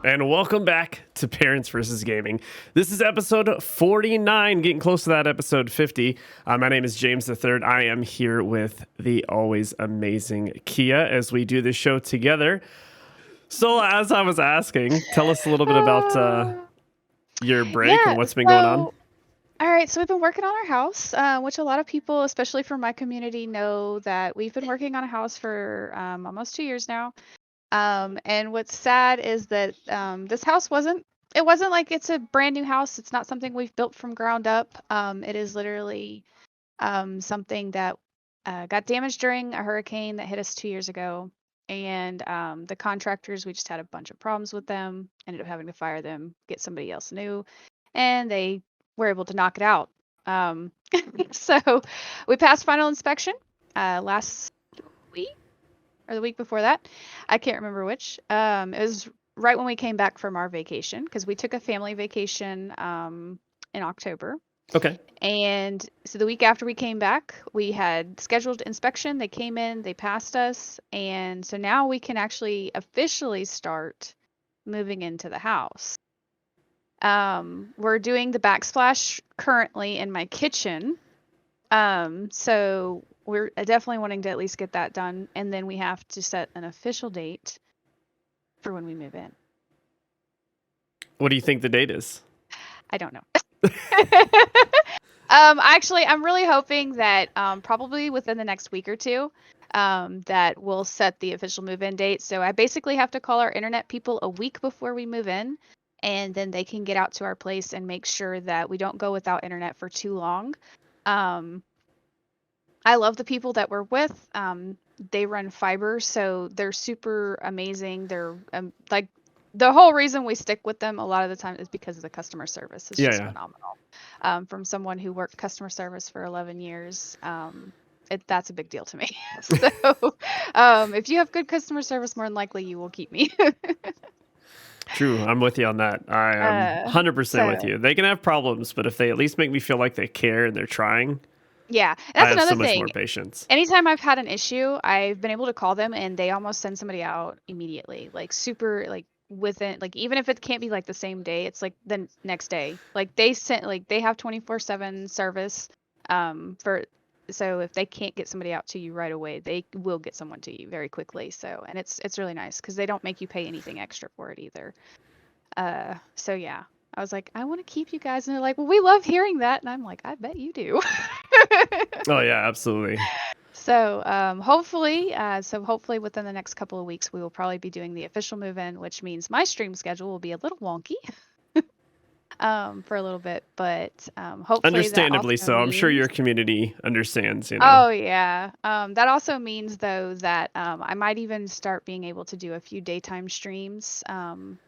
And welcome back to Parents versus Gaming. This is episode 49, getting close to that episode 50. My name is James III. I am here with the always amazing Kia as we do this show together. So, as I was asking, tell us a little bit about your break and Yeah, what's been going on. all right, so we've been working on our house, which a lot of people, especially from my community, know that we've been working on a house for almost 2 years now. And what's sad is that this house it wasn't like it's a brand new house. It's not something we've built from ground up. It is literally something that got damaged during a hurricane that hit us 2 years ago. And the contractors, we just had a bunch of problems with them, ended up having to fire them, get somebody else new, and they were able to knock it out. Um, so we passed final inspection last week or the week before that. I can't remember which. It was right when we came back from our vacation because we took a family vacation in October. Okay. And so the week after we came back, we had scheduled inspection. They came in, they passed us. And so now we can actually officially start moving into the house. We're doing the backsplash currently in my kitchen. So we're definitely wanting to at least get that done. And then we have to set an official date for when we move in. What do you think the date is? I don't know. Actually, I'm really hoping that probably within the next week or two, that we'll set the official move-in date. So I basically have to call our internet people a week before we move in, and then they can get out to our place and make sure that we don't go without internet for too long. I love the people that we're with. They run fiber, so they're super amazing. They're like the whole reason we stick with them a lot of the time is because of the customer service. It's just phenomenal. From someone who worked customer service for 11 years, that's a big deal to me. So if you have good customer service, more than likely you will keep me. True. I'm with you on that. I am 100% with you. They can have problems, but if they at least make me feel like they care and they're trying, yeah, I that's have so another much thing. more patience. Anytime I've had an issue, I've been able to call them and they almost send somebody out immediately. Like super like within like even if it can't be like the same day, it's like the next day. Like they have 24/7 service for so if they can't get somebody out to you right away, they will get someone to you very quickly. So and it's really nice cuz they don't make you pay anything extra for it either. So yeah. I was like, I want to keep you guys. And they're like, well, we love hearing that. And I'm like, I bet you do. Oh, yeah, absolutely. So hopefully within the next couple of weeks, we will probably be doing the official move-in, which means my stream schedule will be a little wonky for a little bit, but hopefully Understandably that also so. I'm sure your means. community understands, Oh yeah. That also means though that I might even start being able to do a few daytime streams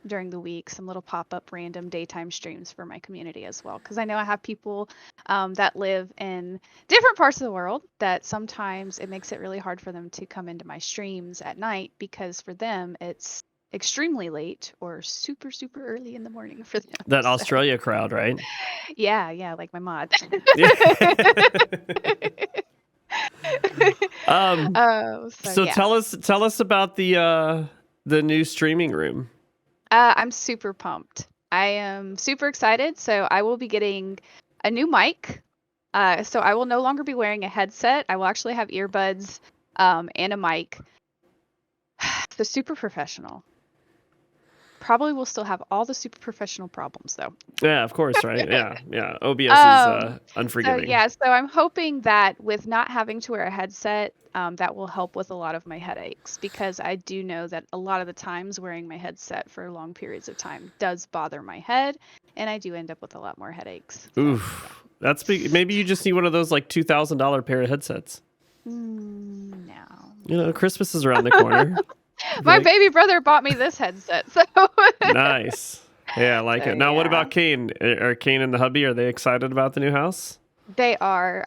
during the week, some little pop-up random daytime streams for my community as well. Because I know I have people that live in different parts of the world that sometimes it makes it really hard for them to come into my streams at night because for them it's extremely late or super, super early in the morning for them. That So Australia crowd, right? yeah, like my mod. Yeah. So So yeah. tell us about the new streaming room. I'm super pumped. I am super excited. So I will be getting a new mic. So I will no longer be wearing a headset. I will actually have earbuds and a mic. So super professional. Probably will still have all the super professional problems though. Yeah, of course, right? Yeah. OBS is So unforgiving. yeah, so I'm hoping that with not having to wear a headset, that will help with a lot of my headaches because I do know that a lot of the times wearing my headset for long periods of time does bother my head, and I do end up with a lot more headaches. So, Oof, that's big. Maybe you just need one of those like $2,000 pair of headsets. No. Christmas is around the corner. My baby brother bought me this headset, so Nice. Yeah, I like so it. Now, what yeah. about Kane? Are Kane and the hubby, are they excited about the new house? They are.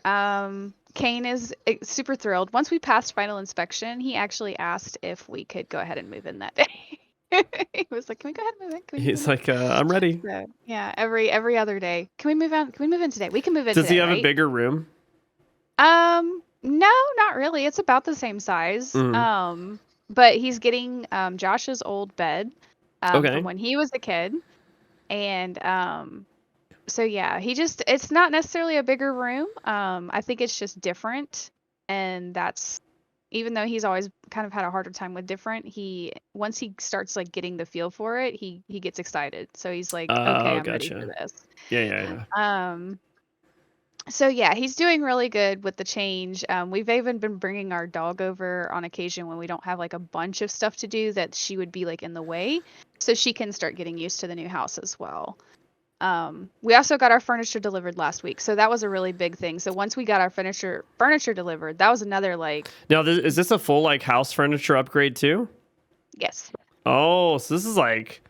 Kane is super thrilled. Once we passed final inspection, he actually asked if we could go ahead and move in that day. He was like, "Can we go ahead and move in? Can we move He's in?" like, I'm ready. So, yeah, every other day. Can we move out? Can we move in today? We can move in Does he today, have a right? bigger room? No, not really. It's about the same size. Mm. But he's getting Josh's old bed. from Okay. when he was a kid. And so yeah, it's not necessarily a bigger room. I think it's just different. And that's even though he's always kind of had a harder time with different, once he starts like getting the feel for it, he gets excited. So he's like, okay, Oh, I'm ready for gotcha. this. Yeah, yeah, yeah. So yeah, he's doing really good with the change. We've even been bringing our dog over on occasion when we don't have like a bunch of stuff to do that she would be like in the way, so she can start getting used to the new house as well. We also got our furniture delivered last week, so that was a really big thing. So once we got our furniture delivered, that was another like, Now, is this a full like house furniture upgrade too? yes, Oh, so this is like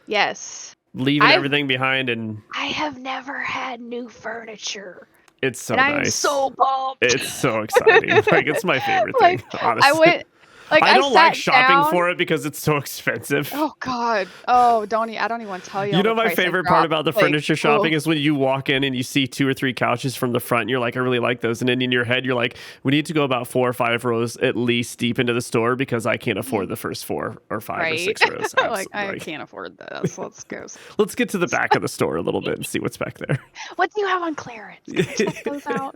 yes. leaving I've everything behind, and I have never had new furniture, it's so and I am nice. so pumped. It's so exciting. Like, it's my favorite thing, Like I honestly. went, like I I don't like sat shopping down. for it because it's so expensive. Oh God. Oh, I don't even want to tell you You all the know, my price I favorite part dropped. about the Like, furniture oh, shopping is when you walk in and you see 2 or 3 couches from the front, and you're like, I really like those. And then in your head, you're like, we need to go about 4 or 5 rows at least deep into the store because I can't afford the first 4 or 5 or right. 6 rows. Like Absolutely. I Like, can't afford this. Let's go. let's get to the back of the store a little bit and see what's back there. What do you have on clearance? Can I check those out?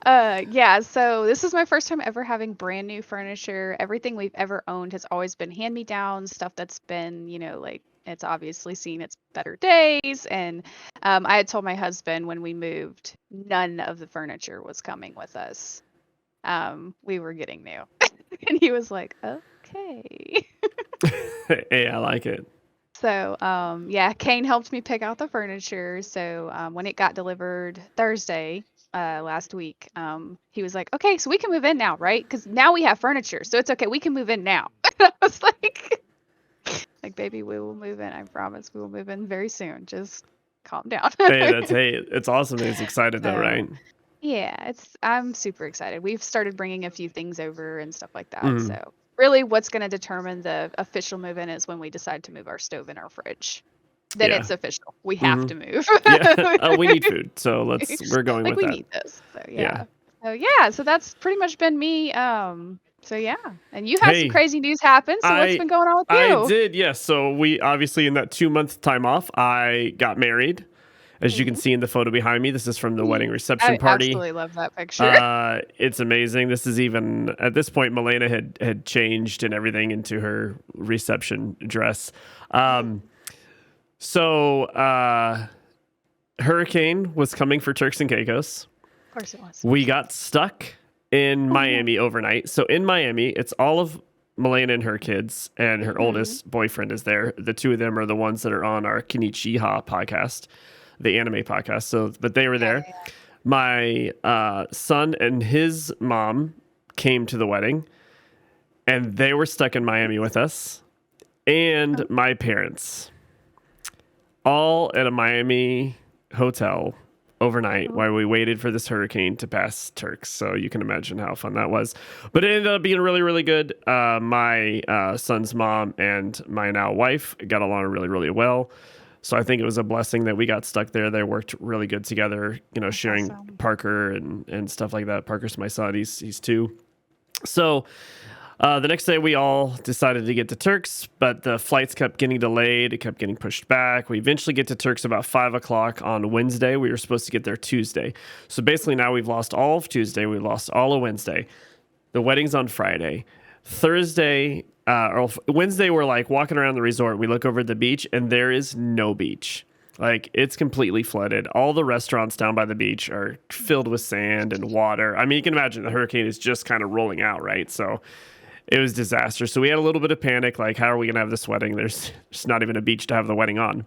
Yeah, so this is my first time ever having brand new furniture. Everything we've ever owned has always been hand-me-downs, stuff that's been, like it's obviously seen its better days. And I had told my husband when we moved, none of the furniture was coming with us. We were getting new. And he was like, okay. Hey, I like it. So, yeah, Kane helped me pick out the furniture. So, when it got delivered Thursday, last week, he was like, okay, so we can move in now, right? Because now we have furniture. So it's okay. We can move in now. I was like, baby, we will move in. I promise we will move in very soon. Just calm down. Hey, it's awesome that he's excited though, So, right? yeah, I'm super excited. We've started bringing a few things over and stuff like that. Mhm. So really what's going to determine the official move-in is when we decide to move our stove and our fridge. Then Yeah. it's official. We have Hmm. to move. Yeah. We need food, so we're going Like with we that. need this. So Yeah. yeah. So that's pretty much been me. So yeah. And you had some Hey, crazy news happen. So what's I been going on with I you? did, yes. So we obviously in that 2 month time off, I got married. As you can Mhm. see in the photo behind me, this is from the wedding reception I party. absolutely love that picture. It's amazing. This is even at this point, Milena had changed and everything into her reception dress. Um, so hurricane was coming for Turks and Caicos. Of course it was. We got stuck in Oh no. Miami overnight. So in Miami, it's all of Milena and her kids, and her Mhm. oldest boyfriend is there. The two of them are the ones that are on our Kinichiha podcast, the anime podcast. So, but they were Yeah, there. yeah, yeah. My son and his mom came to the wedding, and they were stuck in Miami with us, and Oh, my parents, all at a Miami hotel overnight oh. while we waited for this hurricane to pass Turks. So you can imagine how fun that was. But it ended up being really, really good. My son's mom and my now wife got along really, really well. So I think it was a blessing that we got stuck there. They worked really good together, That's sharing awesome. Parker and stuff like that. Parker's my son. He's 2. So the next day, we all decided to get to Turks, but the flights kept getting delayed. It kept getting pushed back. We eventually get to Turks about 5 o'clock on Wednesday. We were supposed to get there Tuesday. So basically, now we've lost all of Tuesday. We lost all of Wednesday. The wedding's on Friday. Thursday, or Wednesday, we're like walking around the resort. We look over at the beach, and there is no beach. Like, it's completely flooded. All the restaurants down by the beach are filled with sand and water. I mean, you can imagine the hurricane is just kind of rolling out, right? So it was disaster. So we had a little bit of panic, like, how are we going to have this wedding? There's not even a beach to have the wedding on.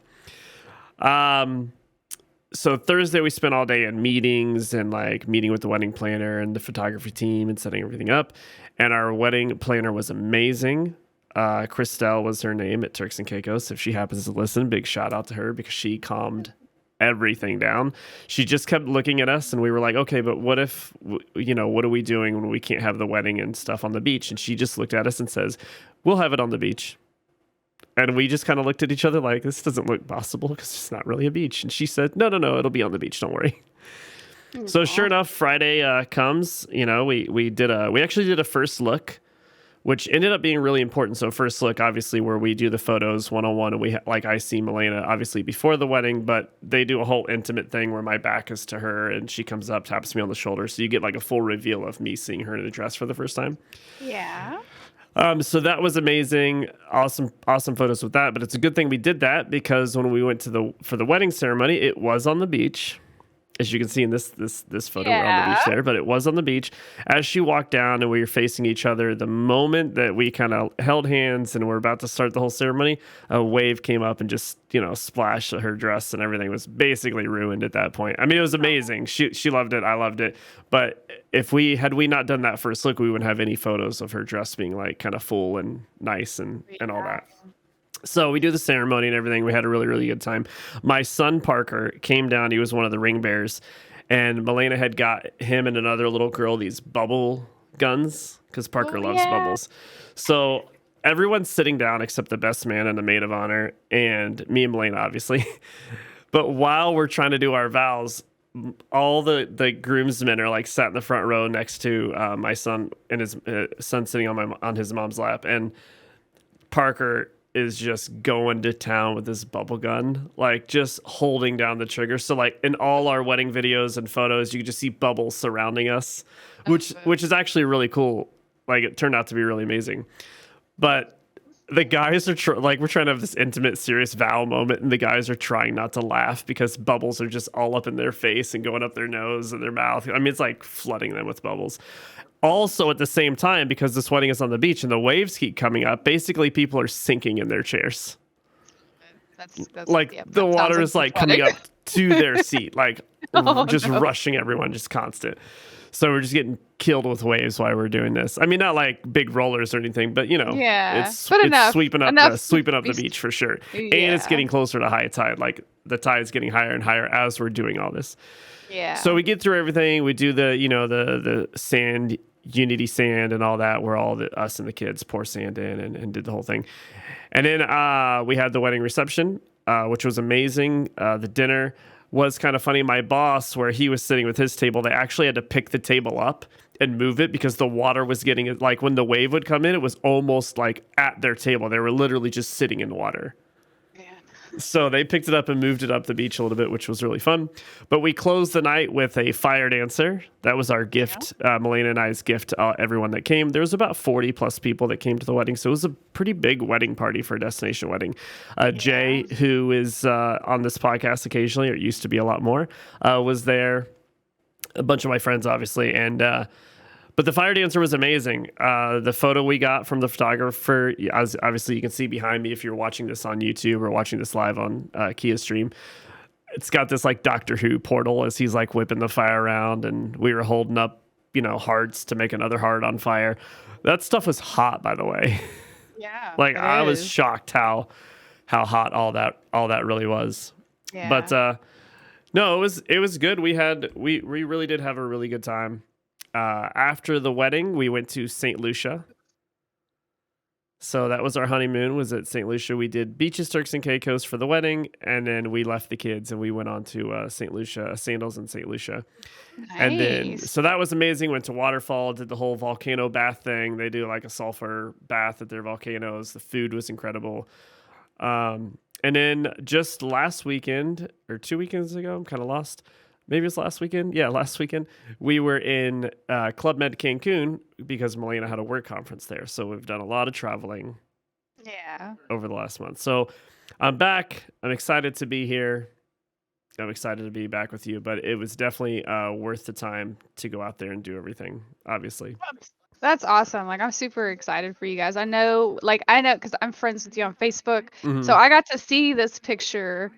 So Thursday we spent all day in meetings and like meeting with the wedding planner and the photography team and setting everything up. And our wedding planner was amazing. Christelle was her name at Turks and Caicos. If she happens to listen, big shout out to her because she calmed everything down. She just kept looking at us and we were like, okay, but what if, what are we doing when we can't have the wedding and stuff on the beach? And she just looked at us and says, we'll have it on the beach. And we just kind of looked at each other like, this doesn't look possible because it's not really a beach. And she said, no, it'll be on the beach. Don't worry. So sure Aw. enough, Friday comes, we actually did a first look which ended up being really important. So first look, obviously, where we do the photos one-on-one, and I see Milena obviously before the wedding, but they do a whole intimate thing where my back is to her and she comes up, taps me on the shoulder. So you get like a full reveal of me seeing her in a dress for the first time. Yeah. So that was amazing. Awesome photos with that. But it's a good thing we did that, because when we went for the wedding ceremony, it was on the beach. As you can see in this photo, we're on the beach there, but it was on the beach. As she walked down and we were facing each other, the moment that we kind of held hands and were about to start the whole ceremony, a wave came up and just, splashed her dress, and everything was basically ruined at that point. I mean, it was amazing. She loved it. I loved it. But had we not done that first look, we wouldn't have any photos of her dress being like kind of full and nice and all that. So we do the ceremony and everything. We had a really, really good time. My son, Parker, came down. He was one of the ring bearers. And Milena had got him and another little girl these bubble guns, because Parker loves bubbles. So everyone's sitting down except the best man and the maid of honor and me and Milena, obviously. But while we're trying to do our vows, all the groomsmen are like sat in the front row next to my son, and his son sitting on his mom's lap. And Parker is just going to town with this bubble gun, like just holding down the trigger. So like in all our wedding videos and photos, you can just see bubbles surrounding us, which is actually really cool. Like it turned out to be really amazing. But the guys are we're trying to have this intimate, serious vow moment, and the guys are trying not to laugh because bubbles are just all up in their face and going up their nose and their mouth. I mean, it's like flooding them with bubbles. Also, at the same time, because this wedding is on the beach and the waves keep coming up, basically people are sinking in their chairs. That's the water is like coming up to their seat, like rushing everyone, just constant. So we're just getting killed with waves while we're doing this. I mean, not like big rollers or anything, but it's sweeping up the beach for sure. Yeah. And it's getting closer to high tide. Like the tide is getting higher and higher as we're doing all this. Yeah. So we get through everything. We do the sand, Unity sand and all that, where us and the kids pour sand in and did the whole thing. And then we had the wedding reception, which was amazing. The dinner was kind of funny. My boss, where he was sitting with his table, they actually had to pick the table up and move it because the water was getting, like when the wave would come in, it was almost like at their table. They were literally just sitting in water. So they picked it up and moved it up the beach a little bit, which was really fun. But we closed the night with a fire dancer. That was our gift, Milena and I's gift to everyone that came. There was about 40 plus people that came to the wedding. So it was a pretty big wedding party for a destination wedding. Jay, who is on this podcast occasionally, or used to be a lot more, was there. A bunch of my friends, obviously. And but the fire dancer was amazing. The photo we got from the photographer, as obviously you can see behind me if you're watching this on YouTube or watching this live on Kia Stream. It's got this like Doctor Who portal as he's like whipping the fire around, and we were holding up, hearts to make another heart on fire. That stuff was hot, by the way. Yeah. Like I was shocked how hot all that really was. Yeah. But no, it was good. We really did have a really good time. After the wedding, we went to St. Lucia. So that was our honeymoon, was at St. Lucia. We did beaches, Turks and Caicos for the wedding, and then we left the kids and we went on to St. Lucia, Sandals in St. Lucia. Nice. And then, so that was amazing. Went to waterfall, did the whole volcano bath thing. They do like a sulfur bath at their volcanoes. The food was incredible. And then just last weekend, or 2 weekends ago, I'm kind of lost. Maybe it's last weekend. Yeah, last weekend. We were in Club Med Cancun because Milena had a work conference there. So we've done a lot of traveling over the last month. So I'm back. I'm excited to be here. I'm excited to be back with you. But it was definitely worth the time to go out there and do everything, obviously. That's awesome. Like, I'm super excited for you guys. I know because I'm friends with you on Facebook. Mm-hmm. So I got to see this picture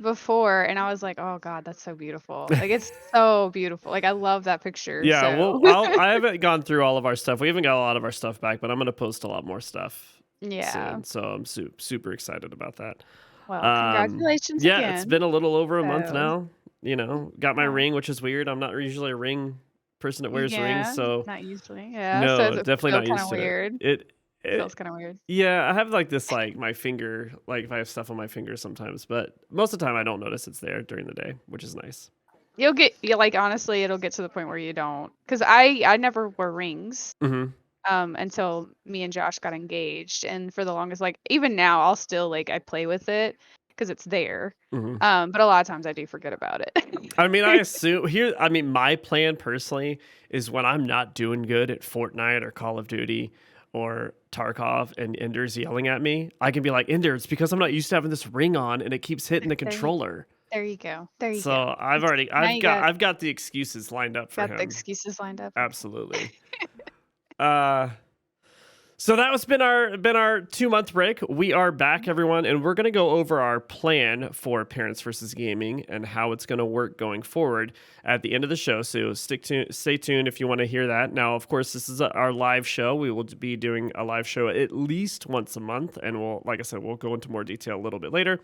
before, and I was like, oh God, that's so beautiful. Like, it's so beautiful. Like, I love that picture. Yeah, so. Well, I haven't gone through all of our stuff. We haven't got a lot of our stuff back, but I'm going to post a lot more stuff soon. So I'm super excited about that. Well, congratulations again. Yeah, it's been a little over a month now. Got my ring, which is weird. I'm not usually a ring person that wears rings, so not usually. Yeah, no, so definitely not used to weird. It feels kind of weird. Yeah, I have like this, like my finger, like if I have stuff on my finger sometimes, but most of the time I don't notice it's there during the day, which is nice. Honestly, it'll get to the point where you don't, because I never wear rings. Mm-hmm. until me and Josh got engaged. And for the longest, like even now, I'll still like I play with it because it's there. Hmm. But a lot of times I do forget about it. I mean, I assume here. I mean, my plan personally is when I'm not doing good at Fortnite or Call of Duty or Tarkov, and Ender's yelling at me, I can be like, Ender, it's because I'm not used to having this ring on, and it keeps hitting the There you, controller. there you go. There you go. So I've already, Now I've you got, I've got the excuses lined up for got the him. excuses lined up. Okay. Absolutely. uh, So that was been our 2 month break. We are back, everyone, and we're gonna go over our plan for Parents versus Gaming and how it's gonna work going forward at the end of the show. So stay tuned if you want to hear that. Now, of course, this is our live show. We will be doing a live show at least once a month, and we'll, like I said, we'll go into more detail a little bit later.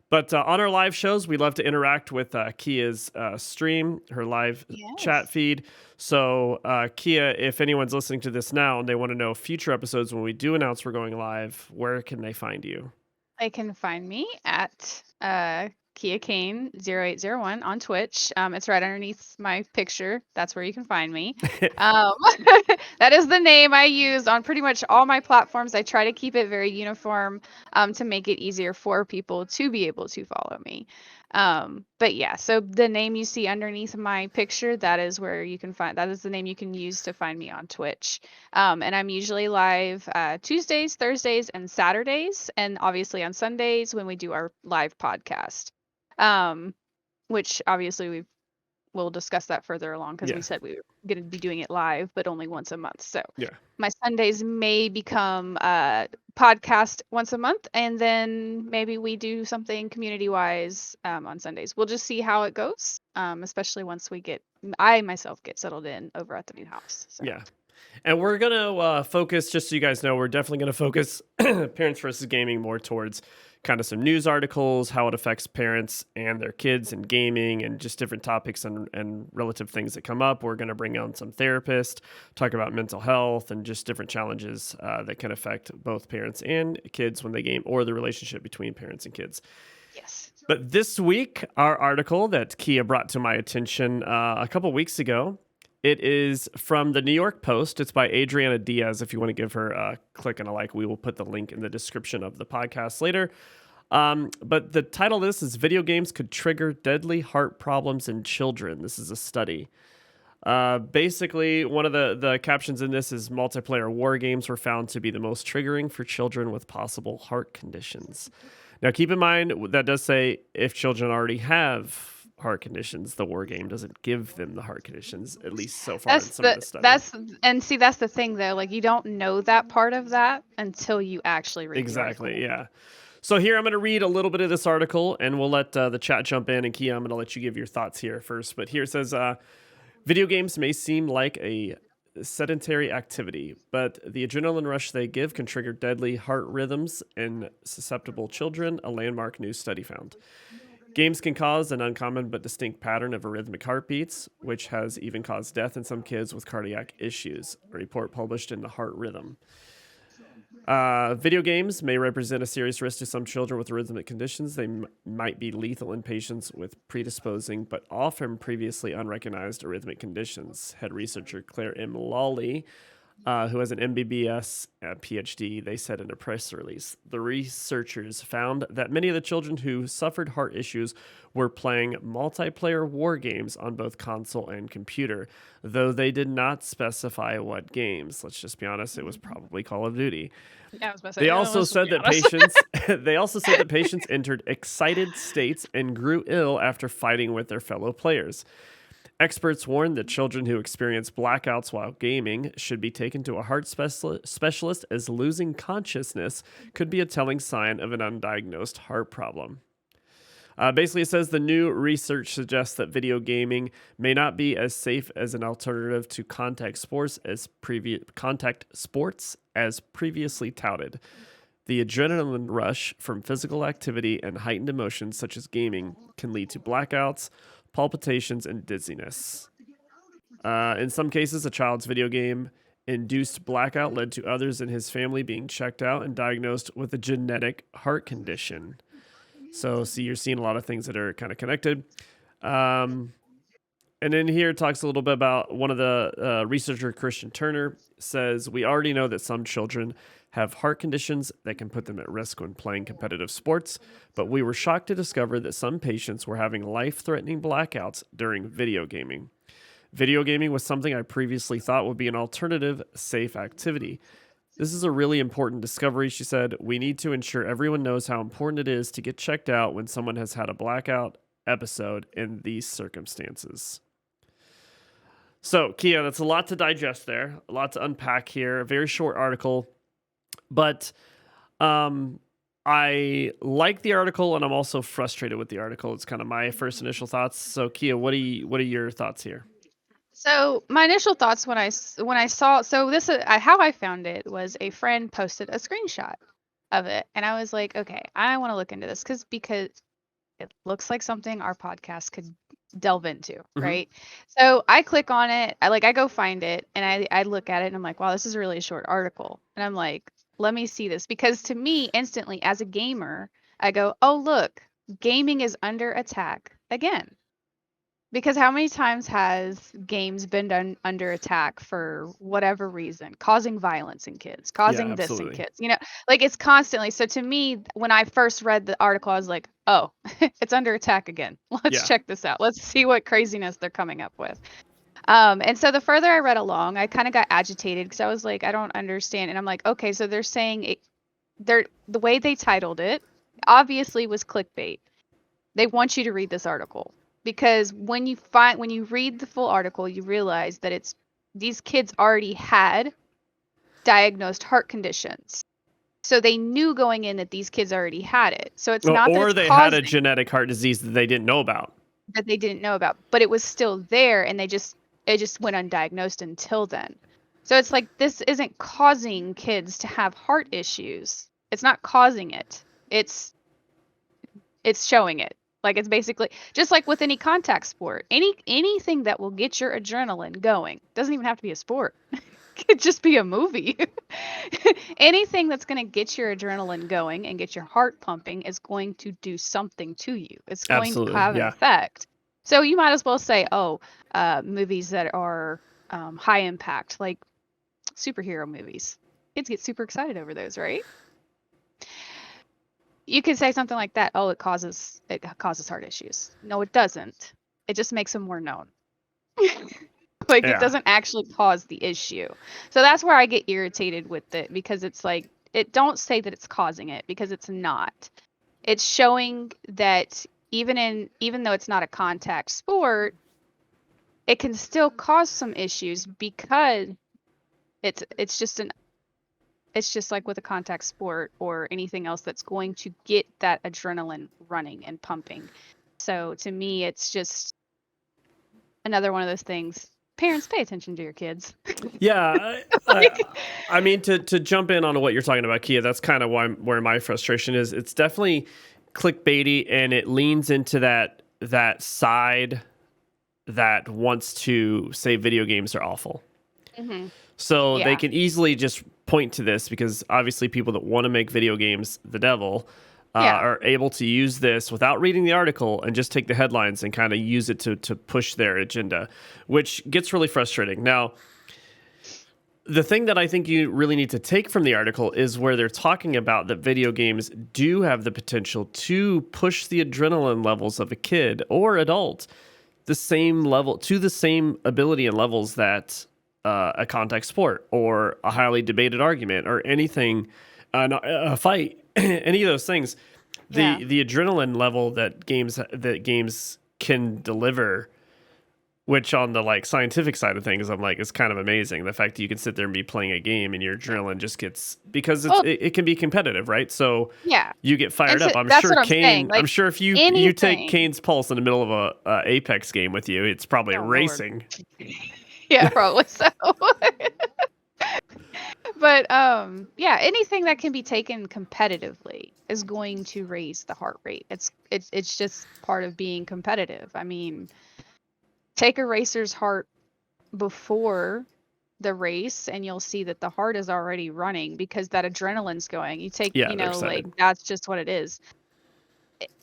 But on our live shows, we love to interact with Kia's stream, her live chat Yes. feed. So, Kia, if anyone's listening to this now and they want to know future episodes when we do announce we're going live, where can they find you? They can find me at Kia Kane 0801 on Twitch. It's right underneath my picture. That's where you can find me. Um, that is the name I use on pretty much all my platforms. I try to keep it very uniform to make it easier for people to be able to follow me. But yeah, so the name you see underneath my picture, that is where you can find, that is the name you can use to find me on Twitch. And I'm usually live Tuesdays, Thursdays, and Saturdays, and obviously on Sundays when we do our live podcast. Which obviously we'll discuss that further along because we said we were going to be doing it live, but only once a month. So my Sundays may become podcast once a month, and then maybe we do something community wise on Sundays. We'll just see how it goes, especially once I myself get settled in over at the new house. So. Yeah. And we're going to focus, just so you guys know, we're definitely going to focus Parents versus Gaming more towards kind of some news articles, how it affects parents and their kids and gaming, and just different topics and relative things that come up. We're going to bring on some therapists, talk about mental health and just different challenges that can affect both parents and kids when they game, or the relationship between parents and kids. Yes. But this week, our article that Kia brought to my attention a couple weeks ago, it is from the New York Post. It's by Adriana Diaz. If you want to give her a click and a like, we will put the link in the description of the podcast later. But the title of this is Video Games Could Trigger Deadly Heart Problems in Children. This is a study. Basically, one of the captions in this is multiplayer war games were found to be the most triggering for children with possible heart conditions. Now, keep in mind, that does say if children already have heart conditions, the war game doesn't give them the heart conditions, at least so far in some of the studies. That's the thing though, like you don't know that part of that until you actually read Exactly, the article. yeah. So here I'm going to read a little bit of this article, and we'll let the chat jump in. And Kia, I'm going to let you give your thoughts here first. But here it says, video games may seem like a sedentary activity, but the adrenaline rush they give can trigger deadly heart rhythms in susceptible children, a landmark new study found. Games can cause an uncommon but distinct pattern of arrhythmic heartbeats, which has even caused death in some kids with cardiac issues, a report published in the Heart Rhythm. Video games may represent a serious risk to some children with arrhythmic conditions. They might be lethal in patients with predisposing but often previously unrecognized arrhythmic conditions, head researcher Claire M. Lawley, who has an MBBS PhD, they said in a press release. The researchers found that many of the children who suffered heart issues were playing multiplayer war games on both console and computer, though they did not specify what games. Let's just be honest, it was probably Call of Duty. Yeah, I was about to say, They also said that patients entered excited states and grew ill after fighting with their fellow players. Experts warn that children who experience blackouts while gaming should be taken to a heart specialist, as losing consciousness could be a telling sign of an undiagnosed heart problem. Basically, it says the new research suggests that video gaming may not be as safe as an alternative to contact sports as previously touted. The adrenaline rush from physical activity and heightened emotions such as gaming can lead to blackouts, palpitations, and dizziness. In some cases, a child's video game induced blackout led to others in his family being checked out and diagnosed with a genetic heart condition. So, see, you're seeing a lot of things that are kind of connected. And then here it talks a little bit about one of the researcher, Christian Turner, says we already know that some children have heart conditions that can put them at risk when playing competitive sports, but we were shocked to discover that some patients were having life-threatening blackouts during video gaming. Video gaming was something I previously thought would be an alternative, safe activity. This is a really important discovery, she said. We need to ensure everyone knows how important it is to get checked out when someone has had a blackout episode in these circumstances. So, Kia, that's a lot to digest there, a lot to unpack here. A very short article, but I like the article, and I'm also frustrated with the article. It's kind of my first initial thoughts. So, Kia, what are your thoughts here? So my initial thoughts when I saw, so this is how I found it was a friend posted a screenshot of it, and I was like, okay, I want to look into this because it looks like something our podcast could delve into, Mm-hmm. right? So I click on it, I go find it, and I look at it, and I'm like, wow, this is a really short article, and I'm like, let me see this, because to me, instantly as a gamer, I go, oh look, gaming is under attack again. Because how many times has games been under attack for whatever reason, causing violence in kids, causing this in absolutely. kids? Like it's constantly. So to me, when I first read the article, I was like, oh, it's under attack again. Let's check this out. Let's see what craziness they're coming up with. And so the further I read along, I kind of got agitated because I was like, I don't understand. And I'm like, okay, so they're saying the way they titled it obviously was clickbait. They want you to read this article. Because when you read the full article, you realize that these kids already had diagnosed heart conditions. So they knew going in that these kids already had it. So it's not that or it's they had a genetic heart disease that they didn't know about. But it was still there, and it just went undiagnosed until then. So it's like this isn't causing kids to have heart issues. It's not causing it. It's showing it. Like it's basically just like with any contact sport, anything that will get your adrenaline going. Doesn't even have to be a sport. It could just be a movie. Anything that's going to get your adrenaline going and get your heart pumping is going to do something to you. It's going to have an effect. So you might as well say, movies that are high impact, like superhero movies. Kids get super excited over those, right? You could say something like that. Oh, it causes heart issues. No, it doesn't. It just makes them more known. It doesn't actually cause the issue. So that's where I get irritated with it, because it's like, don't say that it's causing it, because it's not. It's showing that even though it's not a contact sport, it can still cause some issues, because it's just like with a contact sport or anything else that's going to get that adrenaline running and pumping. So to me, it's just another one of those things. Parents, pay attention to your kids. Yeah. I mean, to jump in on what you're talking about, Kia, that's kind of where my frustration is. It's definitely clickbaity, and it leans into that side that wants to say video games are awful. Mm-hmm. So they can easily just point to this, because obviously people that want to make video games the devil are able to use this without reading the article and just take the headlines and kind of use it to push their agenda, which gets really frustrating. Now, the thing that I think you really need to take from the article is where they're talking about that video games do have the potential to push the adrenaline levels of a kid or adult the same ability and levels that a contact sport or a highly debated argument or anything, a fight, any of those things. The adrenaline level that games can deliver, which on the like scientific side of things, I'm like, is kind of amazing. The fact that you can sit there and be playing a game and your adrenaline just gets, because it can be competitive, right? So you get fired up. I'm sure Kane. Like, I'm sure if you take Kane's pulse in the middle of a Apex game with you, it's probably racing. Lord. Yeah, probably so. But anything that can be taken competitively is going to raise the heart rate. It's just part of being competitive. I mean, take a racer's heart before the race and you'll see that the heart is already running because that adrenaline's going. You take, like, that's just what it is.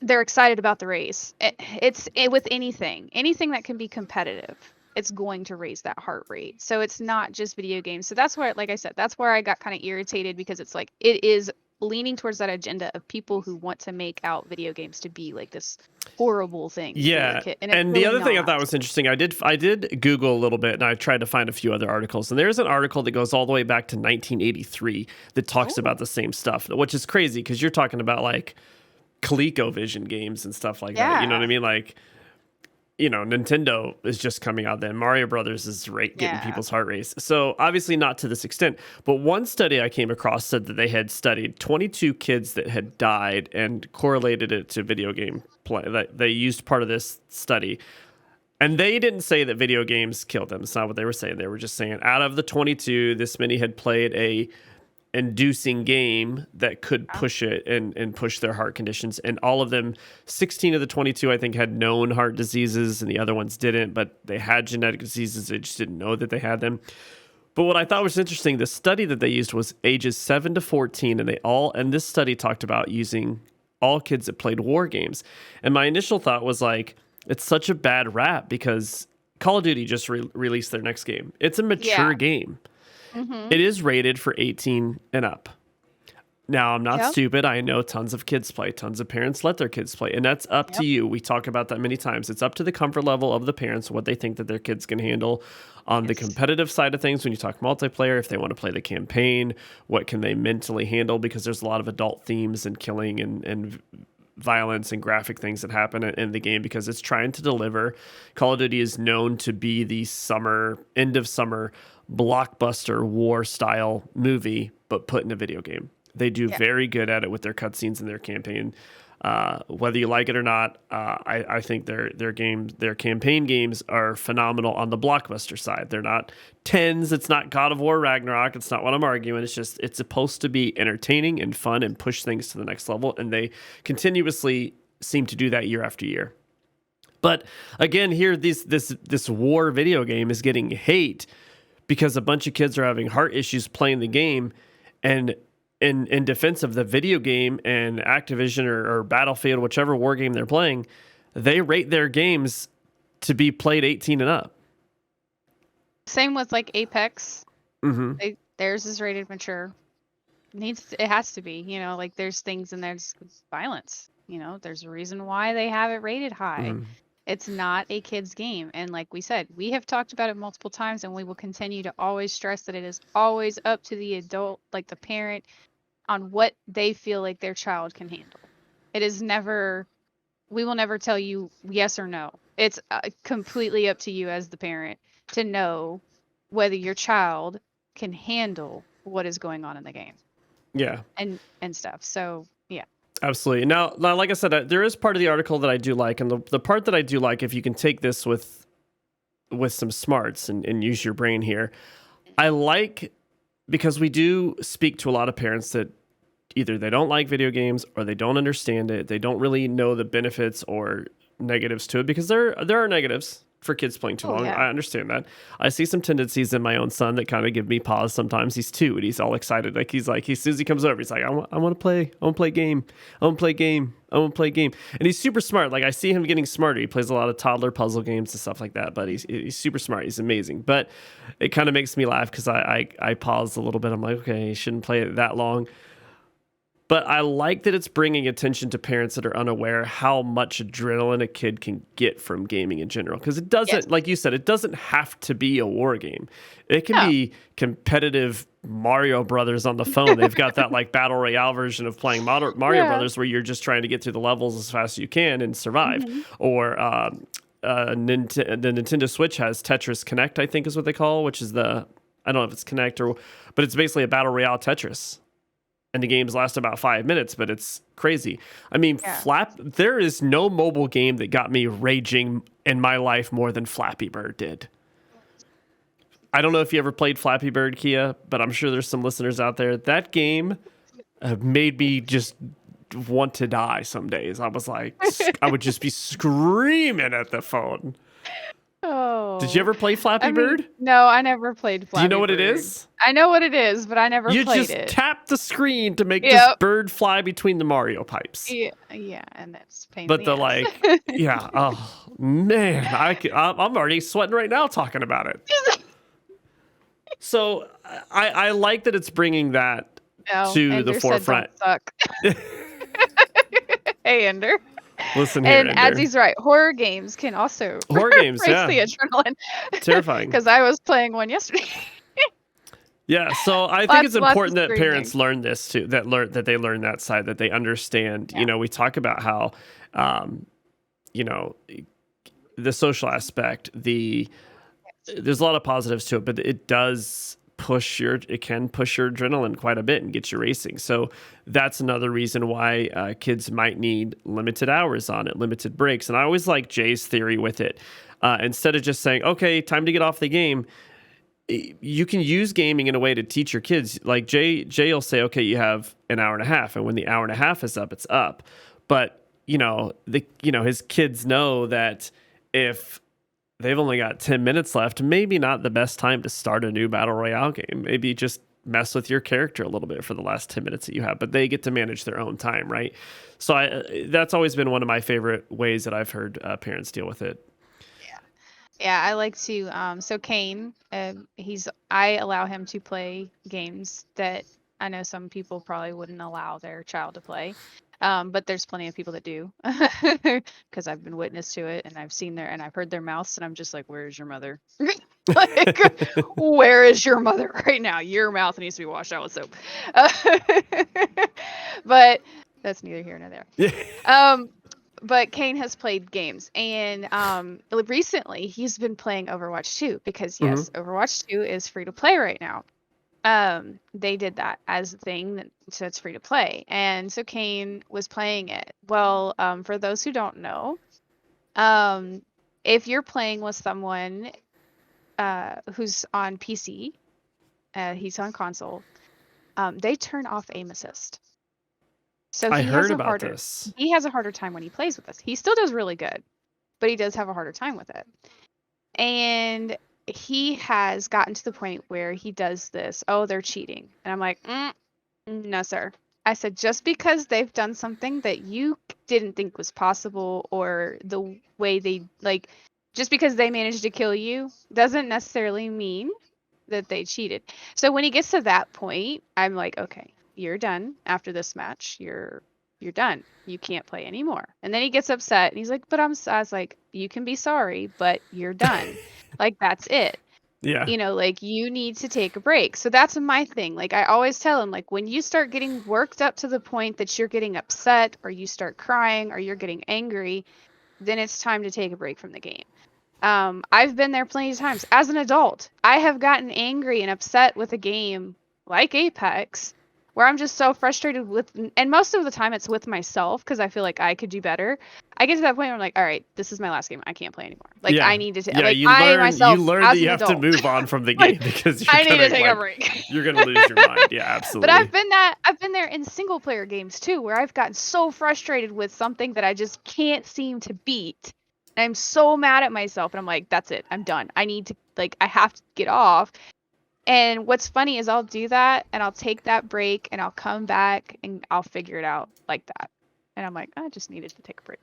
they're excited about the race. With anything that can be competitive, it's going to raise that heart rate. So it's not just video games. So that's where, like I said, that's where I got kind of irritated, because it's like it is leaning towards that agenda of people who want to make out video games to be like this horrible thing for your Yeah. kid, and it's And the really other thing I thought not. was interesting, I did Google a little bit, and I tried to find a few other articles. And there's an article that goes all the way back to 1983 that talks Oh, about the same stuff, which is crazy because you're talking about like ColecoVision games and stuff like that. You know what I yeah, mean? Like, Nintendo is just coming out then. Mario Brothers is getting yeah. people's heart race. So obviously not to this extent. But one study I came across said that they had studied 22 kids that had died and correlated it to video game play. That they used part of this study. And they didn't say that video games killed them. It's not what they were saying. They were just saying out of the 22, this many had played a inducing game that could Yeah. push it and push their heart conditions. And all of them, 16 of the 22, I think, had known heart diseases, and the other ones didn't, but they had genetic diseases. They just didn't know that they had them. But what I thought was interesting, the study that they used was ages 7 to 14, and this study talked about using all kids that played war games. And my initial thought was like, it's such a bad rap because Call of Duty just released their next game. It's a mature Yeah. game. Mm-hmm. It is rated for 18 and up. Now, I'm not Yep. stupid. I know tons of kids play, tons of parents let their kids play, and that's up to Yep. you. We talk about that many times. It's up to the comfort level of the parents, what they think that their kids can handle. On the Yes. competitive side of things, when you talk multiplayer, if they want to play the campaign, what can they mentally handle? Because there's a lot of adult themes and killing and violence and graphic things that happen in the game because it's trying to deliver. Call of Duty is known to be the end of summer blockbuster war style movie, but put in a video game. They do Yeah. very good at it with their cutscenes and their campaign. Whether you like it or not, I think their campaign games are phenomenal on the blockbuster side. They're not tens. It's not God of War Ragnarok. It's not what I'm arguing. It's supposed to be entertaining and fun and push things to the next level. And they continuously seem to do that year after year. But again, here this war video game is getting hate because a bunch of kids are having heart issues playing the game, and in defense of the video game and Activision or Battlefield, whichever war game they're playing, they rate their games to be played 18 and up. Same with like Apex. Mm-hmm. Theirs is rated mature. It has to be, like there's things in there, just violence. There's a reason why they have it rated high. Mm-hmm. It's not a kid's game. And like we said, we have talked about it multiple times, and we will continue to always stress that it is always up to the adult, like the parent, on what they feel like their child can handle. It is never, we will never tell you yes or no. It's completely up to you as the parent to know whether your child can handle what is going on in the game. Yeah. And stuff. So, yeah. Absolutely. Now, like I said, there is part of the article that I do like, and the part that I do like, if you can take this with some smarts and use your brain here, I like, because we do speak to a lot of parents that either they don't like video games or they don't understand it. They don't really know the benefits or negatives to it, because there are negatives for kids playing too long. Yeah. I understand that. I see some tendencies in my own son that kind of give me pause sometimes. He's 2 and he's all excited. Like as soon as he comes over, he's like, I want to play. I want to play game. I want to play game. I want to play game. And he's super smart. Like I see him getting smarter. He plays a lot of toddler puzzle games and stuff like that, but he's super smart. He's amazing. But it kind of makes me laugh because I pause a little bit. I'm like, okay, you shouldn't play it that long. But I like that it's bringing attention to parents that are unaware how much adrenaline a kid can get from gaming in general. Because it doesn't, Yes. like you said, it doesn't have to be a war game. It can No. be competitive Mario Brothers on the phone. They've got that like battle royale version of playing Mario Yeah. Brothers where you're just trying to get through the levels as fast as you can and survive. Mhm. Or the Nintendo Switch has Tetris Connect, I think is what they call, which is I don't know if it's Connect but it's basically a battle royale Tetris. And the games last about 5 minutes, but it's crazy. I mean, Yeah. there is no mobile game that got me raging in my life more than Flappy Bird did. I don't know if you ever played Flappy Bird, Kia, but I'm sure there's some listeners out there. That game made me just want to die some days. I was like, I would just be screaming at the phone. Did you Oh, ever play Flappy I mean, Bird? no, I never played Do you know Flappy what it Bird. is? I know what it is, but I never You played just it. tap the screen to make this Yep. bird fly between the Mario pipes. Yeah, yeah, and that's a pain in But the the ass. yeah, oh man, I'm already sweating right now talking about it. So I like that it's bringing that No, to the Ender said don't forefront. suck. Hey, Ender. Listen here, And Ender. Adzzy's right. Horror games can also Horror games, raise yeah, the adrenaline. terrifying. Because I was playing one yesterday. Yeah, so I think it's Lots of important that screaming. parents learn this too. That they learn that side. That they understand. Yeah. You know, we talk about how, you know, the social aspect. There's a lot of positives to it, but it can push your adrenaline quite a bit and get you racing. So that's another reason why kids might need limited hours on it, limited breaks. And I always like Jay's theory with it. Instead of just saying, okay, time to get off the game, you can use gaming in a way to teach your kids. Like Jay will say, okay, you have an hour and a half, and when the hour and a half is up, it's up. But his kids know that if they've only got 10 minutes left, maybe not the best time to start a new battle royale game. Maybe just mess with your character a little bit for the last 10 minutes that you have, but they get to manage their own time, right? So that's always been one of my favorite ways that I've heard parents deal with it. Yeah, I like to. So Kane, I allow him to play games that I know some people probably wouldn't allow their child to play. But there's plenty of people that do, because I've been witness to it and I've heard their mouths and I'm just like, where's your mother? Like, where is your mother right now? Your mouth needs to be washed out with soap. But that's neither here nor there. Yeah. But Kane has played games, and recently he's been playing Overwatch 2 because yes, Overwatch 2 is free to play right now. They did that as a thing, so it's free to play, and so Kane was playing it. Well, for those who don't know, if you're playing with someone who's on PC, he's on console, they turn off aim assist. So I heard about this. he has a harder time when he plays with us. He still does really good, but he does have a harder time with it. And he has gotten to the point where he does this, oh, they're cheating. And I'm like, no, sir. I said, just because they've done something that you didn't think was possible, or the way just because they managed to kill you doesn't necessarily mean that they cheated. So when he gets to that point, I'm like, okay, you're done after this match. You're done. You can't play anymore. And then he gets upset and he's like, but I was like, you can be sorry, but you're done. Like, that's it. Yeah. Like, you need to take a break. So that's my thing. Like, I always tell him, like, when you start getting worked up to the point that you're getting upset, or you start crying, or you're getting angry, then it's time to take a break from the game. I've been there plenty of times. As an adult, I have gotten angry and upset with a game like Apex, where I'm just so frustrated with, and most of the time it's with myself because I feel like I could do better. I get to that point where I'm like, all right, this is my last game. I can't play anymore. Like, yeah. I need to Yeah, like, you I learn myself that as you an have adult, to move on from the game like, because you're I need to take a like, break. you're gonna lose your mind. Yeah, absolutely. But I've been there in single player games too, where I've gotten so frustrated with something that I just can't seem to beat. And I'm so mad at myself, and I'm like, that's it. I'm done. I need to, like, I have to get off. And what's funny is I'll do that and I'll take that break and I'll come back and I'll figure it out like that. And I'm like, I just needed to take a break.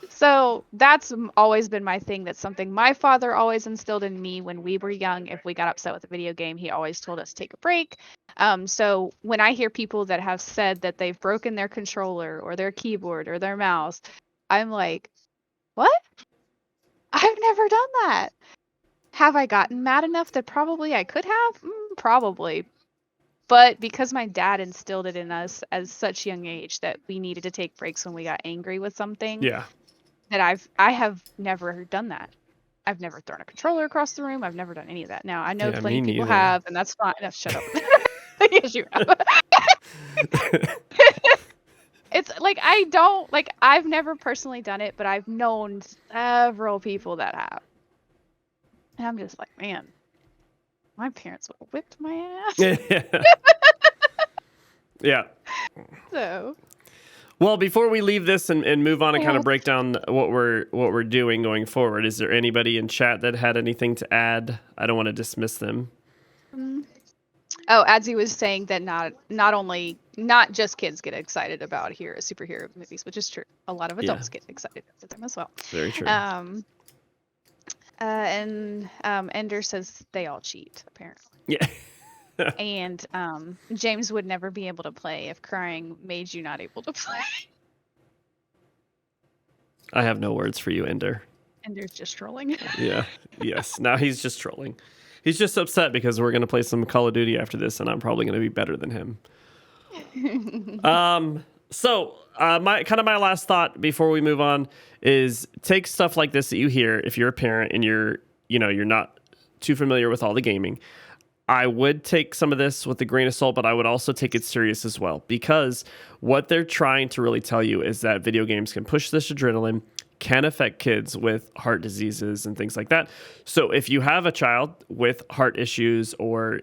So that's always been my thing. That's something my father always instilled in me when we were young. If we got upset with a video game, he always told us take a break. So when I hear people that have said that they've broken their controller or their keyboard or their mouse, I'm like, what? I've never done that. Have I gotten mad enough that probably I could have? Probably. But because my dad instilled it in us at such young age that we needed to take breaks when we got angry with something, Yeah. that I have never done that. I've never thrown a controller across the room. I've never done any of that. Now, I know Yeah, plenty me of people neither. have, and that's fine. No, shut up. Yes, you have. It's like, I've never personally done it, but I've known several people that have. And I'm just like, man, my parents would have whipped my ass. Yeah. So, Well, before we leave this and move on and kind Yeah. of break down what we're doing going forward, is there anybody in chat that had anything to add? I don't want to dismiss them. Oh, Adzi was saying that not just kids get excited about superhero movies, which is true. A lot of adults get excited about them as well. Very true. And Ender says they all cheat, apparently. Yeah. And James would never be able to play if crying made you not able to play. I have no words for you, Ender. Ender's just trolling. Yeah. Yes. Now he's just trolling. He's just upset because we're going to play some Call of Duty after this, and I'm probably going to be better than him. So my last thought before we move on is take stuff like this that you hear if you're a parent and you're not too familiar with all the gaming. I would take some of this with a grain of salt, but I would also take it serious as well, because what they're trying to really tell you is that video games can push this adrenaline, can affect kids with heart diseases and things like that. So if you have a child with heart issues or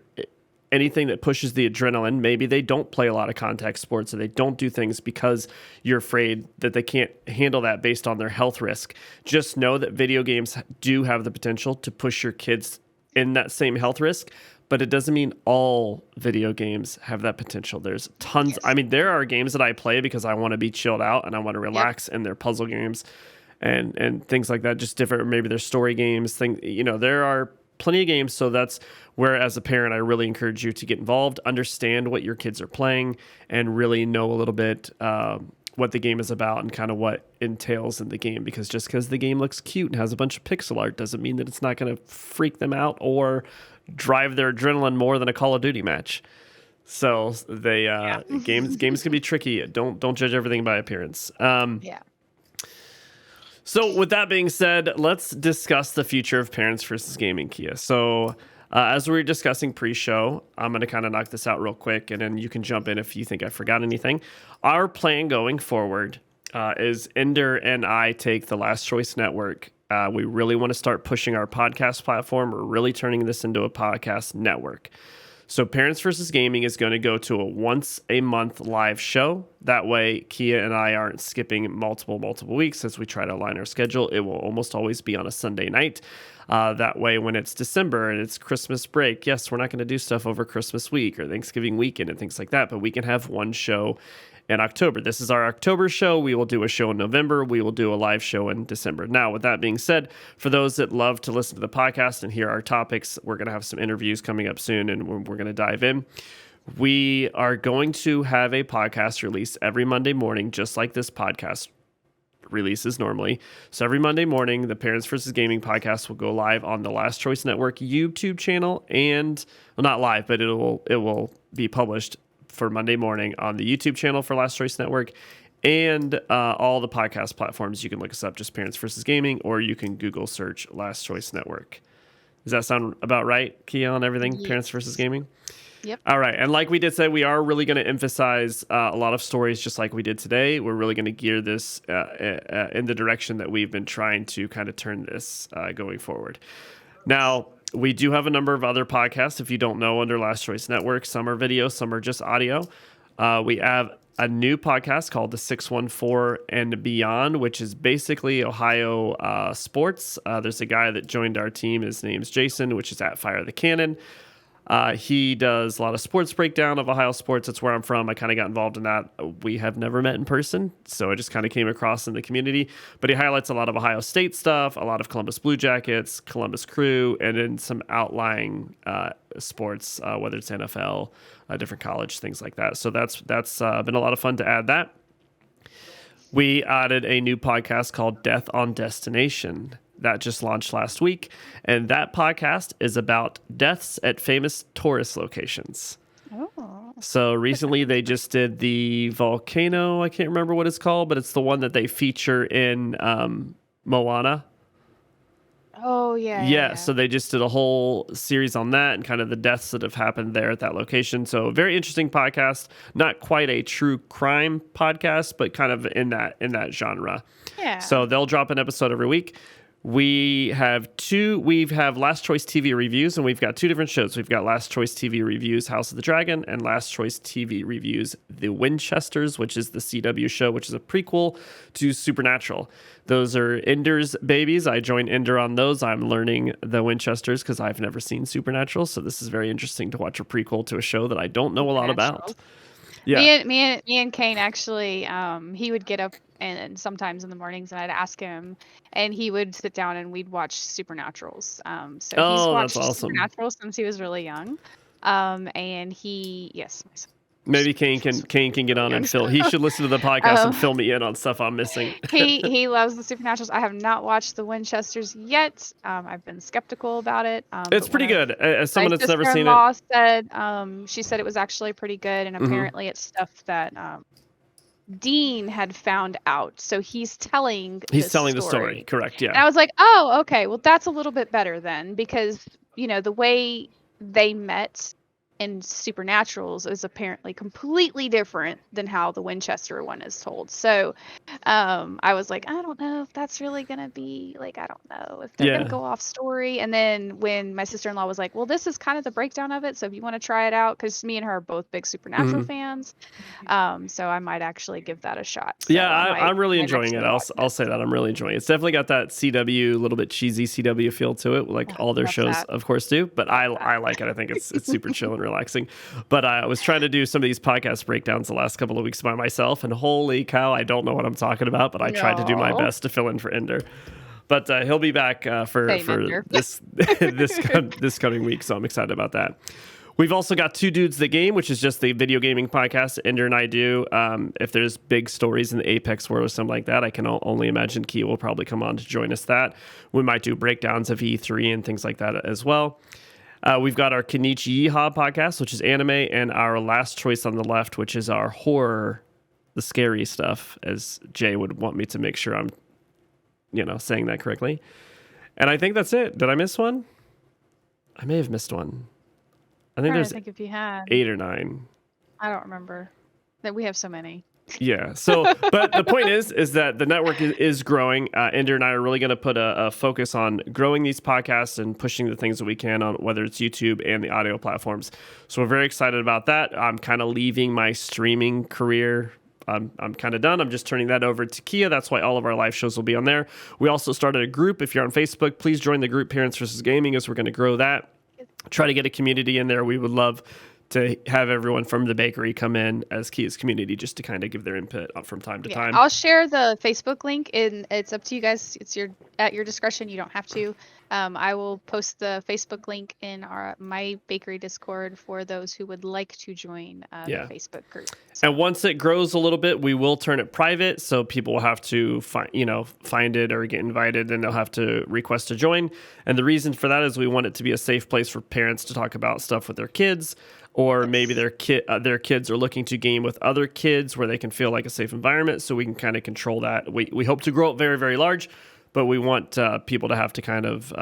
anything that pushes the adrenaline, maybe they don't play a lot of contact sports or they don't do things because you're afraid that they can't handle that based on their health risk. Just know that video games do have the potential to push your kids in that same health risk, but it doesn't mean all video games have that potential. There's tons. Yes. I mean, there are games that I play because I want to be chilled out and I want to relax, and they're puzzle games and things like that, just different. Maybe they're story games, there are plenty of games. So that's where, as a parent, I really encourage you to get involved, understand what your kids are playing, and really know a little bit what the game is about and kind of what entails in the game. Because just because the game looks cute and has a bunch of pixel art doesn't mean that it's not going to freak them out or drive their adrenaline more than a Call of Duty match. So games can be tricky. Don't judge everything by appearance. So with that being said, let's discuss the future of parents versus gaming, Kia. So as we were discussing pre-show, I'm going to kind of knock this out real quick, and then you can jump in if you think I forgot anything. Our plan going forward is Ender and I take the Last Choice Network. We really want to start pushing our podcast platform. We're really turning this into a podcast network. So Parents versus Gaming is going to go to a once-a-month live show. That way, Kia and I aren't skipping multiple weeks as we try to align our schedule. It will almost always be on a Sunday night. That way, when it's December and it's Christmas break, yes, we're not going to do stuff over Christmas week or Thanksgiving weekend and things like that, but we can have one show in October. This is our October show. We will do a show in November. We will do a live show in December. Now, with that being said, for those that love to listen to the podcast and hear our topics, we're going to have some interviews coming up soon, and we're going to dive in. We are going to have a podcast release every Monday morning, just like this podcast releases normally. So every Monday morning, the Parents versus Gaming podcast will go live on the Last Choice Network YouTube channel, and well, not live, but it will be published for Monday morning on the YouTube channel for Last Choice Network and all the podcast platforms. You can look us up, just Parents versus Gaming, or you can Google search Last Choice Network. Does that sound about right, Kia, on everything? Yes. Parents versus Gaming? Yep. All right. And like we did say, we are really going to emphasize a lot of stories just like we did today. We're really going to gear this in the direction that we've been trying to kind of turn this going forward. Now, we do have a number of other podcasts, if you don't know, under Last Choice Network. Some are video, some are just audio. We have a new podcast called the 614 and Beyond, which is basically Ohio sports. There's a guy that joined our team. His name's Jason, which is at Fire the Cannon. He does a lot of sports breakdown of Ohio sports. That's where I'm from. I kind of got involved in that. We have never met in person, so I just kind of came across in the community. But he highlights a lot of Ohio State stuff, a lot of Columbus Blue Jackets, Columbus Crew, and then some outlying sports, whether it's NFL, different college, things like that. So that's been a lot of fun to add that. We added a new podcast called Death on Destination. That just launched last week, and that podcast is about deaths at famous tourist locations. Oh. So recently they just did the volcano. I can't remember what it's called, but it's the one that they feature in Moana. Oh, yeah. Yeah, so they just did a whole series on that and kind of the deaths that have happened there at that location. So very interesting podcast. Not quite a true crime podcast, but kind of in that genre. Yeah. So they'll drop an episode every week. We have Last Choice TV Reviews, and we've got two different shows. We've got Last Choice TV Reviews House of the Dragon and Last Choice TV Reviews The Winchesters, which is the CW show, which is a prequel to Supernatural. Those are Ender's babies. I joined Ender on those. I'm learning the Winchesters because I've never seen Supernatural, so this is very interesting to watch a prequel to a show that I don't know a lot about. Yeah. Me and Kane actually, he would get up and sometimes in the mornings, and I'd ask him, and he would sit down and we'd watch Supernaturals. So he's watched that's awesome. Supernatural since he was really young. And yes, my son. Maybe Kane can get on and fill. He should listen to the podcast and fill me in on stuff I'm missing. he loves the Supernaturals. I have not watched the Winchesters yet. I've been skeptical about it. It's pretty good. As someone that's never seen it, she said it was actually pretty good, and apparently it's stuff that Dean had found out. So he's telling the story. Correct. Yeah. And I was like, oh, okay. Well, that's a little bit better then, because the way they met in Supernaturals is apparently completely different than how the Winchester one is told. So I was like, I don't know if that's really going to be, I don't know if they're going to go off story. And then when my sister-in-law was like, well, this is kind of the breakdown of it, so if you want to try it out, because me and her are both big Supernatural fans, so I might actually give that a shot. So I'm really enjoying it. I'll say that. I'm really enjoying it. It's definitely got that CW, a little bit cheesy CW feel to it, like all their shows, of course, do. But I like it. I think it's super chill and relaxing. But I was trying to do some of these podcast breakdowns the last couple of weeks by myself, and holy cow, I don't know what I'm talking about, but I tried to do my best to fill in for Ender. But he'll be back for this coming week, so I'm excited about that. We've also got Two Dudes That Game, which is just the video gaming podcast Ender and I do. If there's big stories in the Apex world or something like that, I can only imagine Kia will probably come on to join us. We might do breakdowns of E3 and things like that as well. We've got our Kenichi Yeehaw podcast, which is anime, and our Last Choice on the Left, which is our horror, the scary stuff, as Jay would want me to make sure I'm, saying that correctly. And I think that's it. Did I miss one? I may have missed one. I think there's if you had 8 or 9. I don't remember. That we have so many. Yeah. So, but the point is that the network is growing. Ender and I are really going to put a focus on growing these podcasts and pushing the things that we can on whether it's YouTube and the audio platforms. So we're very excited about that. I'm kind of leaving my streaming career. I'm kind of done. I'm just turning that over to Kia. That's why all of our live shows will be on there. We also started a group. If you're on Facebook, please join the group Parents versus Gaming, as we're going to grow that. Try to get a community in there. We would love to have everyone from the bakery come in as Kia's community just to kind of give their input from time to time. I'll share the Facebook link, and it's up to you guys. It's at your discretion. You don't have to. I will post the Facebook link in my bakery Discord for those who would like to join the Facebook group. So. And once it grows a little bit, we will turn it private, so people will have to find it or get invited, and they'll have to request to join. And the reason for that is we want it to be a safe place for parents to talk about stuff with their kids. Or maybe their kids are looking to game with other kids where they can feel like a safe environment, so we can kind of control that. We hope to grow it very, very large, but we want people to have to kind of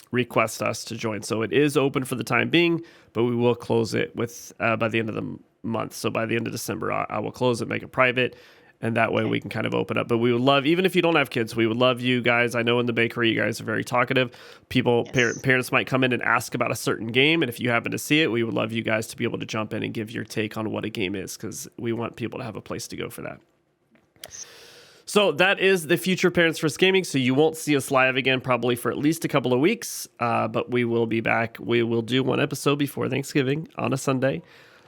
request us to join. So it is open for the time being, but we will close it by the end of the month. So by the end of December, I will close it, make it private, and that way we can kind of open up. But we would love, even if you don't have kids, we would love you guys. I know in the bakery, you guys are very talkative. Parents might come in and ask about a certain game. And if you happen to see it, we would love you guys to be able to jump in and give your take on what a game is, because we want people to have a place to go for that. So that is the future Parents First Gaming. So you won't see us live again probably for at least a couple of weeks, but we will be back. We will do one episode before Thanksgiving on a Sunday.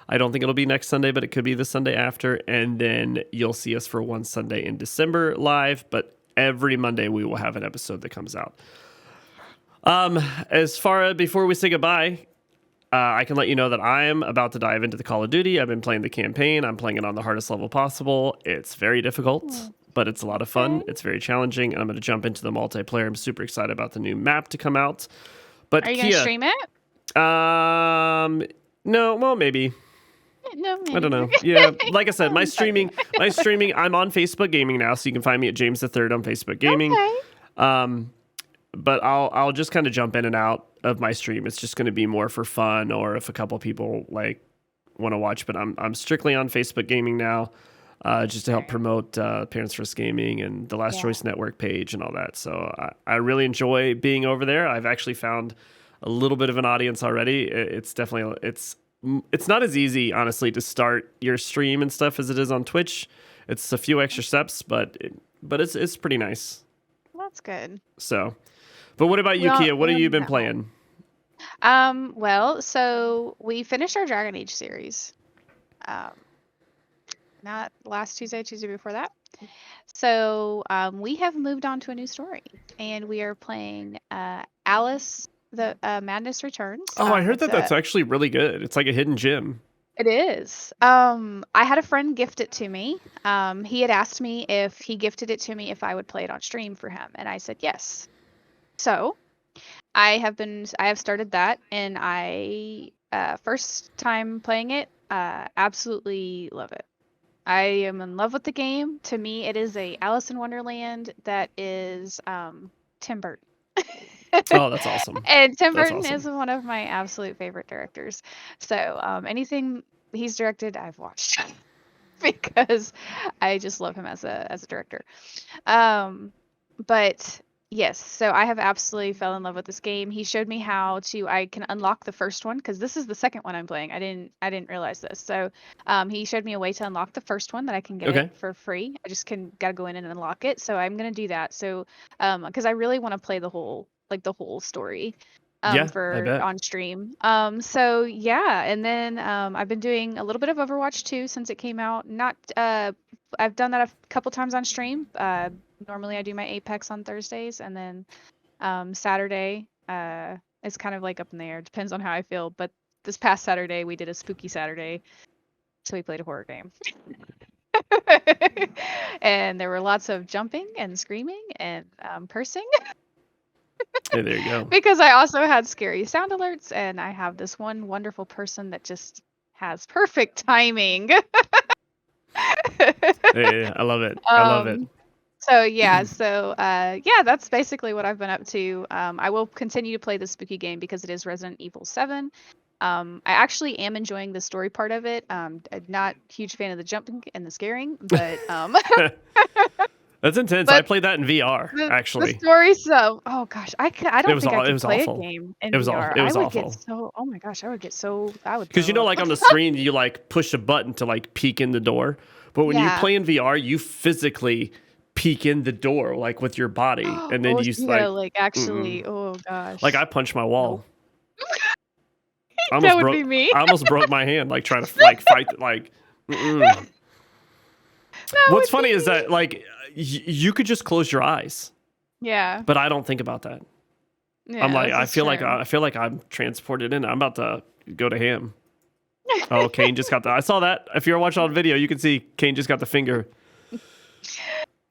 I don't think it'll be next Sunday, but it could be the Sunday after. And then you'll see us for one Sunday in December live. But every Monday we will have an episode that comes out. Before we say goodbye, I can let you know that I am about to dive into the Call of Duty. I've been playing the campaign. I'm playing it on the hardest level possible. It's very difficult, but it's a lot of fun. It's very challenging. And I'm going to jump into the multiplayer. I'm super excited about the new map to come out. But are you going to stream it? No, well, maybe. No, I don't know. Yeah, like I said, my streaming, I'm on Facebook Gaming now, so you can find me at James the Third on Facebook Gaming. Okay. But I'll just kind of jump in and out of my stream. It's just going to be more for fun, or if a couple people want to watch. But I'm strictly on Facebook Gaming now. just to help promote Parents First Gaming and the Last Choice Network page and all that. So I really enjoy being over there. I've actually found a little bit of an audience already. It's definitely it's not as easy, honestly, to start your stream and stuff as it is on Twitch. It's a few extra steps, but it's pretty nice. That's good. So, but what about you, Kia? What have you been playing? Well, so we finished our Dragon Age series. Not last Tuesday before that. So we have moved on to a new story, and we are playing Alice, the Madness Returns. Oh, I heard that's actually really good. It's like a hidden gem. It is. I had a friend gift it to me. He had asked me if he gifted it to me if I would play it on stream for him, and I said yes. So I have started that, and I first time playing it, absolutely love it. I am in love with the game. To me, it is a Alice in Wonderland that is Tim Burton. Oh, that's awesome. And Tim Burton is one of my absolute favorite directors. So anything he's directed, I've watched because I just love him as a director. But yes, so I have absolutely fell in love with this game. He showed me how I can unlock the first one, because this is the second one I'm playing. I didn't realize this. So he showed me a way to unlock the first one that I can get it for free. I just gotta go in and unlock it. So I'm gonna do that. So because I really want to play the whole story on stream. So yeah, and then I've been doing a little bit of Overwatch 2 since it came out. Not I've done that a couple times on stream. Normally I do my Apex on Thursdays, and then Saturday it's kind of like up in the air. Depends on how I feel. But this past Saturday we did a spooky Saturday, so we played a horror game. And there were lots of jumping and screaming and cursing. Hey, there you go. Because I also had scary sound alerts, and I have this one wonderful person that just has perfect timing. Hey, I love it. I love it. So yeah, that's basically what I've been up to. I will continue to play the spooky game because it is Resident Evil 7. I actually am enjoying the story part of it. I'm not a huge fan of the jumping and the scaring, but that's intense. I played that in VR, actually. The story, oh gosh, I don't think I could play awful. A game in VR. It was I would awful. get so, oh my gosh, I would because like on the screen you like push a button to like peek in the door, but when you play in VR, you physically peek in the door like with your body, and then you like actually. Oh gosh, like I punched my wall. That would be me. I almost broke my hand like trying to fight like. What's funny is that like you could just close your eyes. Yeah. But I don't think about that. Yeah, I'm like I feel like I'm transported in. I'm about to go to him. Oh, Kane just got I saw that. If you're watching on video, you can see Kane just got the finger.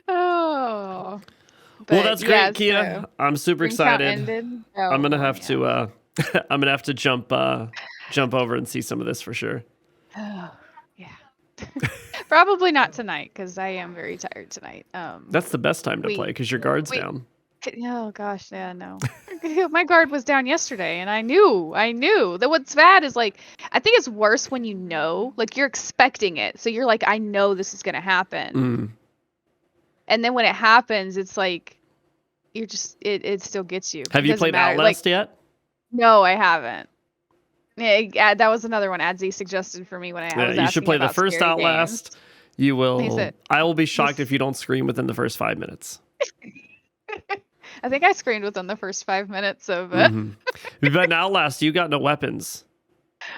Oh. Well, that's great, Kia. So I'm super excited. I'm gonna have to I'm gonna have to jump over and see some of this for sure. Oh, yeah. Probably not tonight, because I am very tired tonight. That's the best time to play because your guard's down. Oh gosh, yeah, no. My guard was down yesterday, and I knew that what's bad is like I think it's worse when you know, like you're expecting it, so you're like, I know this is gonna happen, and then when it happens, it's like you're just it still gets you. Have you played Outlast yet? No, I haven't. Yeah, that was another one Adzi suggested for me when I was asking. You should play the first Outlast. Games. You will. I will be shocked if you don't scream within the first 5 minutes. I think I screamed within the first 5 minutes of. But in Outlast, you got no weapons.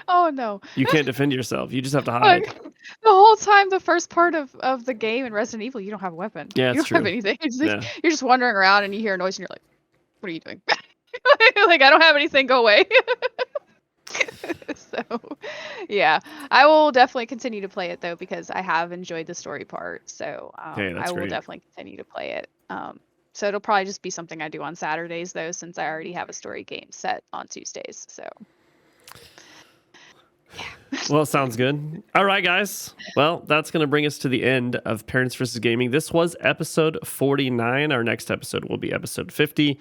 Oh no! You can't defend yourself. You just have to hide. The whole time, the first part of the game in Resident Evil, you don't have a weapon. Yeah, you don't have anything. You're just wandering around and you hear a noise and you're like, "What are you doing?" Like I don't have anything. Go away. So, yeah, I will definitely continue to play it though because I have enjoyed the story part. So I will definitely continue to play it. So it'll probably just be something I do on Saturdays though, since I already have a story game set on Tuesdays. So. Yeah. Well, sounds good. All right, guys. Well, that's going to bring us to the end of Parents vs. Gaming. This was episode 49. Our next episode will be episode 50.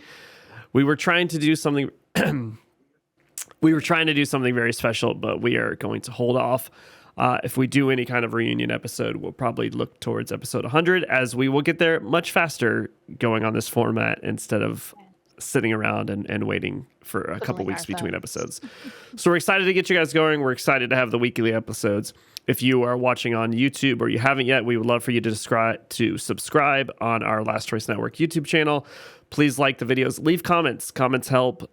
We were trying to do something very special, but we are going to hold off If we do any kind of reunion episode, we'll probably look towards episode 100, as we will get there much faster going on this format instead of sitting around and waiting for a couple Twiddling weeks our between thumbs. episodes. So we're excited to get you guys going. We're excited to have the weekly episodes. If you are watching on YouTube or you haven't yet, we would love for you to subscribe on our Last Choice Network YouTube channel. Please like the videos. Leave comments. Comments help.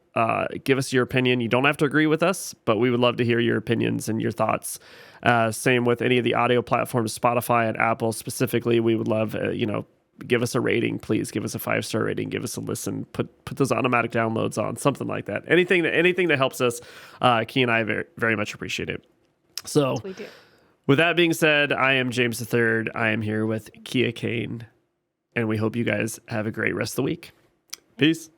Give us your opinion. You don't have to agree with us, but we would love to hear your opinions and your thoughts. Same with any of the audio platforms, Spotify and Apple specifically. We would love, give us a rating, please. Give us a 5-star rating. Give us a listen. Put those automatic downloads on, something like that. Anything that helps us, Key and I very, very much appreciate it. So, We do. with that being said, I am James III. I am here with Kia Kane, and we hope you guys have a great rest of the week. Peace.